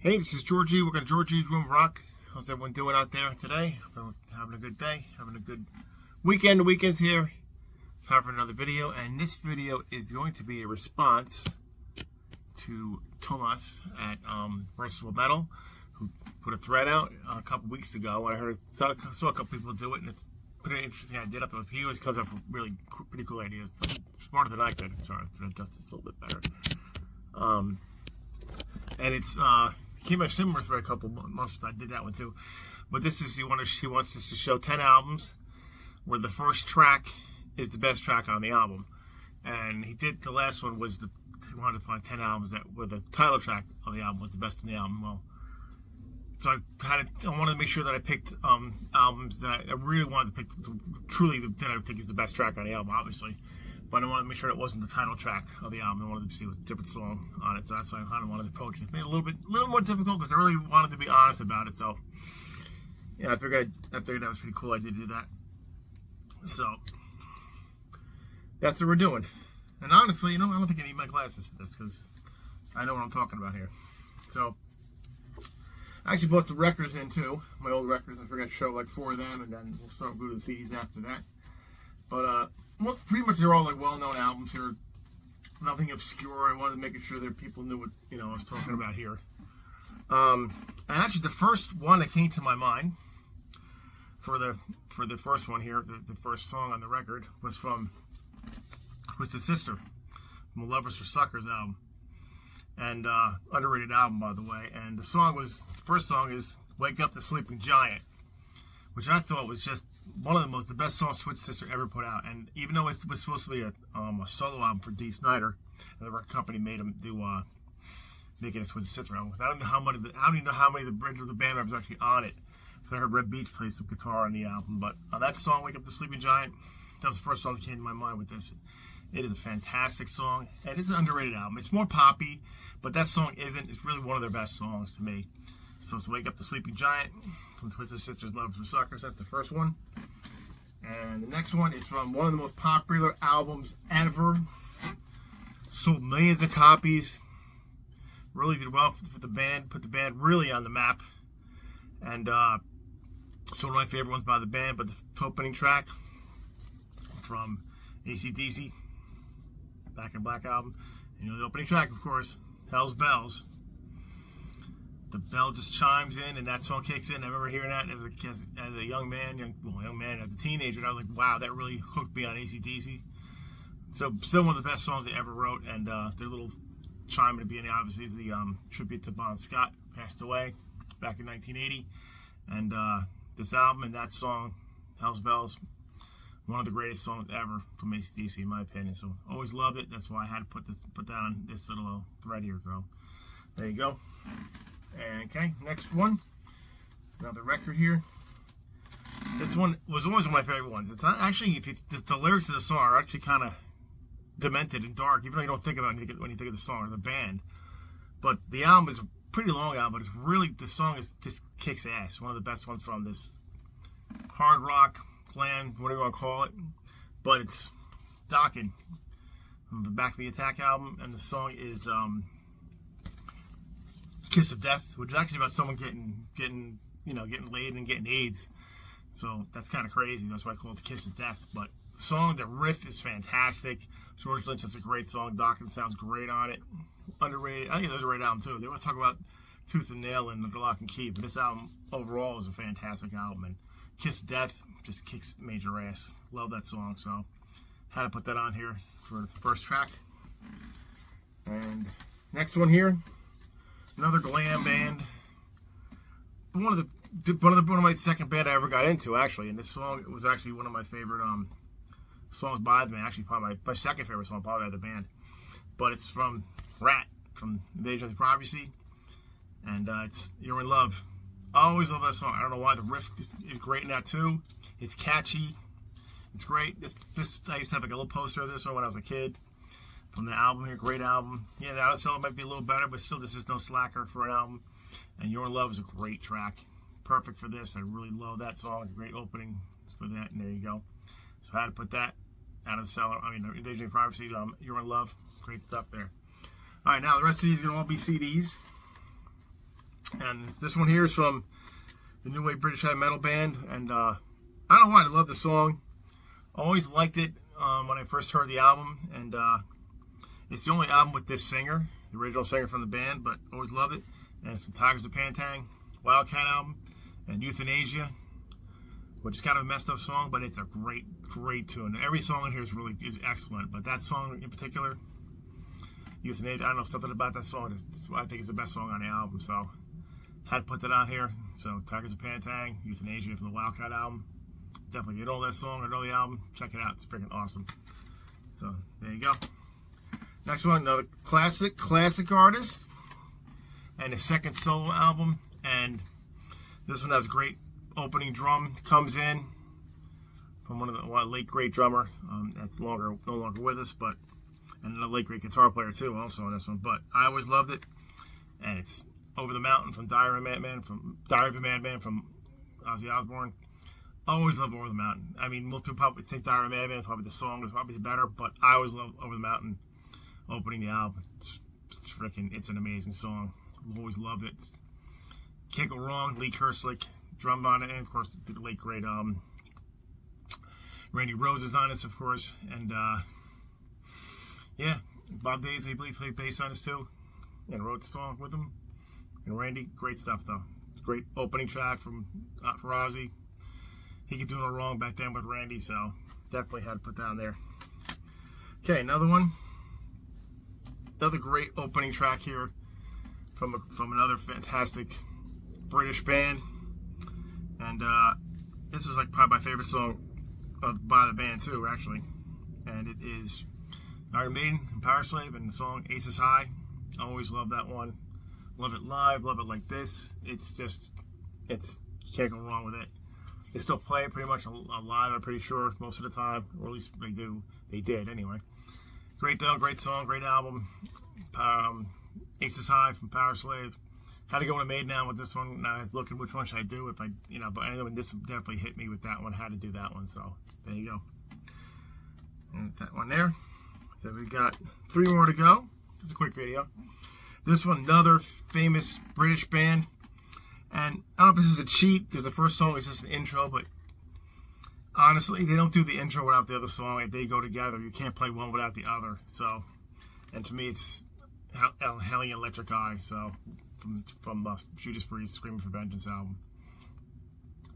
Hey, this is Georgie. We're going to Georgie's Room Rock. How's everyone doing out there today? Having a good day, having a good weekend. The weekend's here. It's time for another video, and this video is going to be a response to Tomas at Versatile Metal, who put a thread out a couple weeks ago. I saw a couple people do it, and it's pretty interesting idea. He always comes up with really pretty cool ideas, smarter than I could. Sorry, to adjust this a little bit better. And it's came out similar thread a couple months. I did that one too, but this is he wants us to show 10 albums where the first track is the best track on the album, and he did the last one was he wanted to find 10 albums where the title track of the album was the best in the album. Well, so I wanted to make sure that I picked albums that I really wanted to pick truly that I think is the best track on the album, obviously. But I wanted to make sure it wasn't the title track of the album. I wanted to see it was a different song on it, so that's why I kind of wanted to approach it. It made it a little more difficult because I really wanted to be honest about it. So yeah, I figured that was a pretty cool idea to do that. So that's what we're doing. And honestly, I don't think I need my glasses for this because I know what I'm talking about here. So I actually bought the records in too, my old records. I forgot to show like 4 of them, and then we'll start going to the CDs after that. But well, pretty much they're all like well-known albums here. Nothing obscure. I wanted to make sure that people knew what I was talking about here. And actually, the first one that came to my mind for the first one here, the first song on the record was Twisted Sister, from the Lovers for Suckers album, and underrated album, by the way. And the first song is "Wake Up the Sleeping Giant," which I thought was just one of the best songs Twisted Sister ever put out. And even though it was supposed to be a solo album for Dee Snider, and the record company made him do making a Twisted Sister album. I don't know how many of the band members actually on it. So I heard Red Beach play some guitar on the album, but that song, "Wake Up the Sleeping Giant," that was the first song that came to my mind with this. It is a fantastic song, and it's an underrated album. It's more poppy, but that song isn't. It's really one of their best songs to me. So it's "Wake Up the Sleeping Giant" from Twisted Sister's Lovers for Suckers. That's the first one. And the next one is from one of the most popular albums ever. Sold millions of copies. Really did well for the band. Put the band really on the map. And so one of my favorite ones by the band, but the opening track from AC/DC, Back in Black album. The opening track, of course, Hell's Bells. The bell just chimes in, and that song kicks in. I remember hearing that as a young man, as a teenager. And I was like, wow, that really hooked me on AC/DC. So still one of the best songs they ever wrote. And their little chime at the beginning, obviously, is the tribute to Bon Scott, who passed away back in 1980. And this album and that song, Hell's Bells, one of the greatest songs ever from AC/DC, in my opinion. So always loved it. That's why I had to put that on this little thread here, girl. There you go. Okay, next one. Another record here. This one was always one of my favorite ones. It's not actually, the lyrics of the song are actually kind of demented and dark, even though you don't think about it when you think of the song or the band. But the album is a pretty long album, but it's really, the song just kicks ass. One of the best ones from this hard rock, glam, whatever you want to call it. But it's Dokken from the Back of the Attack album, and the song is "Kiss of Death," which is actually about someone getting laid and getting AIDS. So that's kind of crazy. That's why I call it "The Kiss of Death." But the song, the riff is fantastic. George Lynch has a great song. Dokken sounds great on it. Underrated. I think there's a great album too. They always talk about Tooth and Nail and The Lock and Key, but this album overall is a fantastic album. And "Kiss of Death" just kicks major ass. Love that song. So had to put that on here for the first track. And next one here. Another glam band. One of my second band I ever got into, actually. And this song was actually one of my favorite songs by the band. Actually, probably my second favorite song by the band. But it's from Ratt, from Invasion of Privacy, and it's "You're in Love." I always love that song. I don't know why. The riff is great in that too. It's catchy. It's great. This I used to have like a little poster of this one when I was a kid. From the album here, great album. Yeah, the Out of Cellar might be a little better, but still, this is no slacker for an album. And "You're in Love" is a great track. Perfect for this. I really love that song. Great opening for that, and there you go. So I had to put that, Out of the Cellar. Invasion of Privacy, "You're in Love." Great stuff there. All right, now the rest of these are going to all be CDs. And this one here is from the New Wave British Heavy Metal Band, and I don't know why, I love the song. Always liked it when I first heard the album, and it's the only album with this singer, the original singer from the band, but always loved it. And it's from Tigers of Pantang, Wildcat album, and Euthanasia, which is kind of a messed up song, but it's a great tune. Every song in here is excellent, but that song in particular, Euthanasia, I don't know, something about that song, I think it's the best song on the album, so had to put that on here. So Tigers of Pantang, Euthanasia from the Wildcat album. Definitely get all that song or know the album, check it out, it's freaking awesome. So there you go. Next one, another classic artist, and his second solo album, and this one has a great opening drum. Comes in from one of the late great drummer that's no longer with us, but and a late great guitar player too, also on this one. But I always loved it, and it's Over the Mountain from Diary of a Madman from Ozzy Osbourne. Always love Over the Mountain. I mean, most people probably think Diary of a Madman, probably the song is probably better, but I always love Over the Mountain opening the album. It's an amazing song. Always loved it. Can't go wrong. Lee Kerslake drummed on it, and of course the late great Randy Rhoads is on this, of course, and yeah, Bob Daisley, I believe, played bass on this too, and wrote the song with him. And Randy, great stuff though. Great opening track from for Ozzy. He could do no wrong back then with Randy, so definitely had to put that on there. Okay, another one. Another great opening track here from another fantastic British band, and this is like probably my favorite song by the band too, actually. And it is Iron Maiden and Powerslave, and the song Aces High. I always love that one. Love it live, love it like this. It's you can't go wrong with it. They still play it pretty much live, I'm pretty sure, most of the time, or at least they did anyway. Great though, great song, great album. Aces High from Powerslave. Had to go with a Maiden now with this one. Now I was looking which one should I do but anyway, this definitely hit me with that one. Had to do that one, so there you go. There's that one there. So we got 3 more to go. This is a quick video. This one, another famous British band, and I don't know if this is a cheat because the first song is just an intro, but honestly, they don't do the intro without the other song. They go together. You can't play one without the other. So, and to me, it's Hellion Electric Eye. So, from Judas Priest, Screaming for Vengeance album.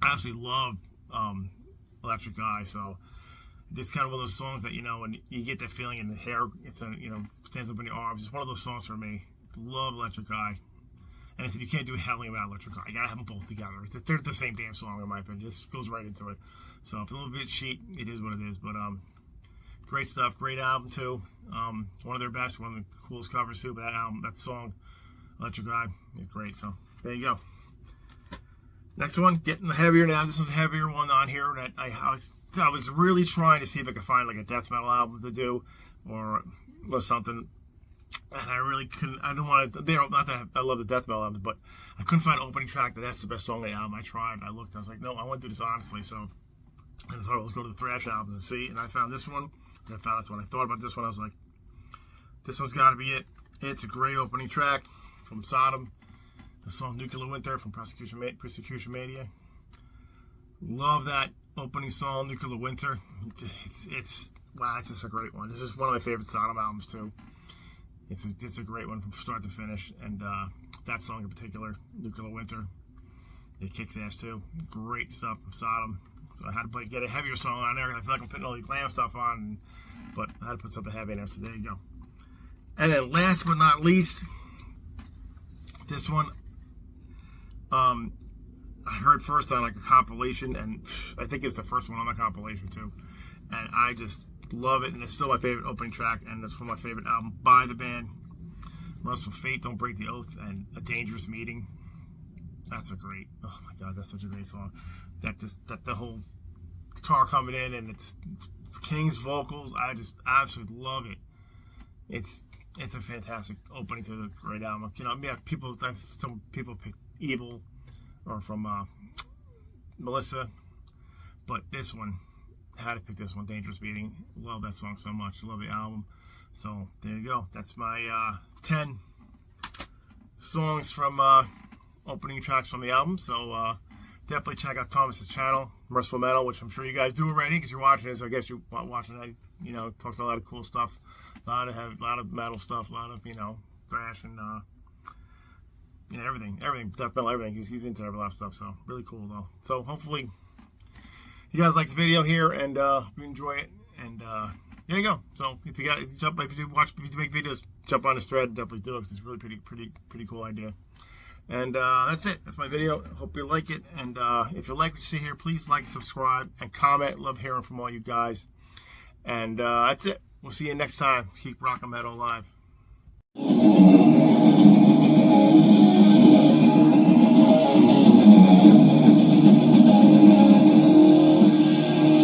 I absolutely love Electric Eye. So, it's kind of one of those songs that, when you get that feeling in the hair, stands up in your arms. It's one of those songs for me. Love Electric Eye. And I said, you can't do Hellion without Electric Eye. You gotta have them both together. They're the same damn song, in my opinion. It just goes right into it. So, if it's a little bit cheap, it is what it is. But, great stuff. Great album, too. One of their best, one of the coolest covers, too. But that song, Electric Eye, is great. So, there you go. Next one, getting heavier now. This is a heavier one on here that I was really trying to see if I could find like a death metal album to do or something. And I really couldn't. I don't want to. Not that I love the death metal albums, but I couldn't find an opening track that's the best song on the album. I tried. I looked. I was like, no, I want to do this honestly. So I thought, let's go to the thrash albums and see. And I found this one. And I found this one. I thought about this one. I was like, this one's got to be it. It's a great opening track from Sodom. The song Nuclear Winter from Persecution Mania. Love that opening song, Nuclear Winter. It's wow, it's just a great one. This is one of my favorite Sodom albums too. It's a great one from start to finish, and that song in particular, Nuclear Winter, it kicks ass too. Great stuff from Sodom. So I had to get a heavier song on there. I feel like I'm putting all the glam stuff on, but I had to put something heavy in there. So there you go. And then last but not least, this one, I heard first on like a compilation, and I think it's the first one on the compilation too. And I just love it, and it's still my favorite opening track, and it's from my favorite album by the band. Merciful Fate, Don't Break the Oath, and A Dangerous Meeting. That's a great, oh my god, that's such a great song. That the whole guitar coming in, and it's King's vocals, I just absolutely love it. It's a fantastic opening to the great album. Some people pick Evil or from Melissa, but this one, had to pick this one, Dangerous Meeting. Love that song so much. Love the album. So there you go. That's my 10 songs from opening tracks from the album. So definitely check out Thomas's channel, Merciful Metal, which I'm sure you guys do already because you're watching it. So I guess you're watching that. You know, talks a lot of cool stuff, a lot of metal stuff, a lot of thrash and everything, death metal, everything. He's into a lot of stuff. So really cool though. So hopefully you guys like the video here and you enjoy it. And there you go. So if you do make videos, jump on this thread. Definitely do it because it's really pretty cool idea. And that's it. That's my video. Hope you like it. And if you like what you see here, please like and subscribe and comment. Love hearing from all you guys. And that's it. We'll see you next time. Keep rockin' metal alive.